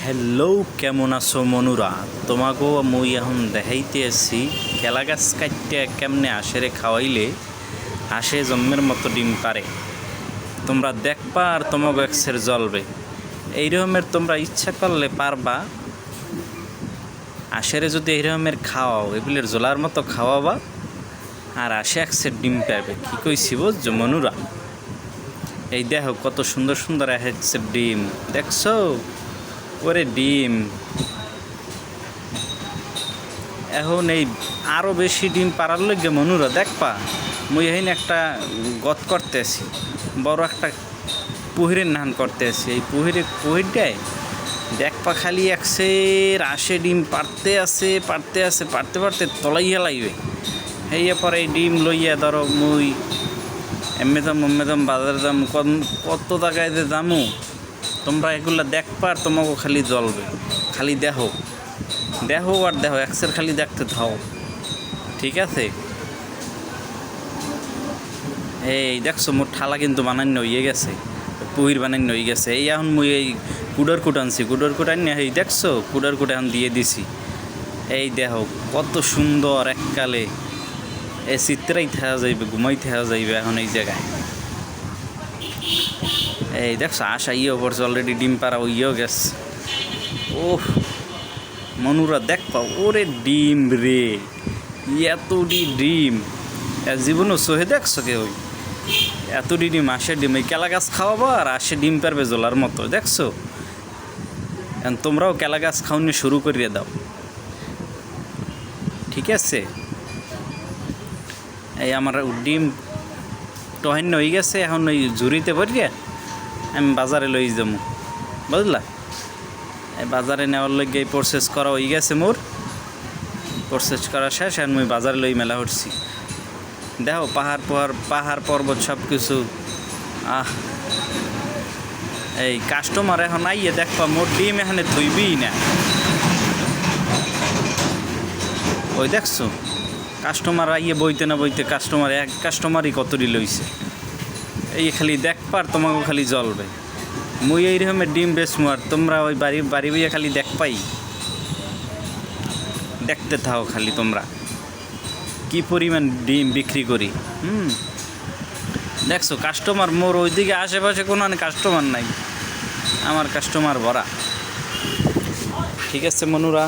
Hello, কেমন আছো মনুরা? তোমাকেও মুই এখন দেখাইতে আসছি কেলা গাছ কাটতে কেমনে হাঁসেরে খাওয়াইলে হাঁসে জন্মের মতো ডিম পারে। তোমরা দেখবা আর তোমাকে একসের জ্বলবে। এইরকমের তোমরা ইচ্ছা করলে পারবা। হাঁসেরে যদি এইরকমের খাওয়াও, এগুলোর জ্বলার মতো খাওয়াবা আর হাঁসে একসের ডিম পারবে। কী কইছি বুঝছো মনুরা? এই দেখো কত সুন্দর সুন্দর একসের ডিম, দেখছো? ওরে ডিম এখন এই আরও বেশি ডিম পারার লগে মনুরা দেখবা মুই এখানে একটা গত করতে আসি, বড় একটা পুহিরের নান করতে আসি। এই পুহিরটায় দেখবা খালি একসের আসে ডিম পারতে পারতে তলাইয়া লাগবে। হেয়ে পরে এই ডিম লইয়া ধরো মুই এমে দাম বাজারে দাম কত টাকায় যে দামু, তোমরা এগুলা দেখবা আর তোমাকে খালি জ্বলবে। খালি দেখো আর দেখো একসের খালি দেখতে থাও, ঠিক আছে? এই দেখছো মোর ঠালা কিন্তু বানান্য হয়ে গেছে, পুহির বানান্য হয়ে গেছে। এই এখন মুই এই কুডার কুট আনছি, কুডার কুট আনি এই দেখছো কুডার কুট এখন দিয়ে দিছি। এই দেখো কত সুন্দর এককালে এই চিত্রাই থাকা যাইবে, ঘুমাই থাকা যাইবে এখন এই জায়গায়। এই দেখছো আশা ইয়ে পড়ছে অলরেডি, ডিম পাড়া ইয়েও গেছে। ওহ মনুরা দেখবা ওরে ডিম রে, এতটি ডিম জীবনও সহে দেখছো কে? ওই এতটি ডিম, আসে ডিম এই কেলা গাছ খাওয়াবো আর আসে ডিম পারবে জোলার মতো, দেখছো? তোমরাও কেলা গাছ খাওয়ানো শুরু করিয়ে দাও, ঠিক আছে? এই আমার ডিম টহেন্য হয়ে গেছে, এখন ওই ঝুড়িতে ভরিয়ে আমি বাজারে লই যাবো, বুঝলা? এই বাজারে নেওয়ার লগে এই প্রসেস করা হয়ে গেছে, মোর প্রসেস করা শেষ। এখন মুই বাজারে লই মেলা হচ্ছি। দেখো পাহাড় পর্বত সব কিছু। এই কাস্টমার এখন আইয়ে দেখবা মোর ডিম এখানে থইবি না। ওই দেখছো কাস্টমার আইয়ে বইতে না বইতে এক কাস্টমারই কতটি লইছে। এই খালি দেখবার তোমাকে খালি জ্বলবে। মুই এইরকমের ডিম বেচমু আর তোমরা ওই বাড়ি বইয়ে খালি দেখতে থাও খালি তোমরা কি পরিমাণ ডিম বিক্রি করি। দেখছো কাস্টমার মোর ওইদিকে আশেপাশে কোনো কাস্টমার নাই, আমার কাস্টমার ভরা, ঠিক আছে মনুরা?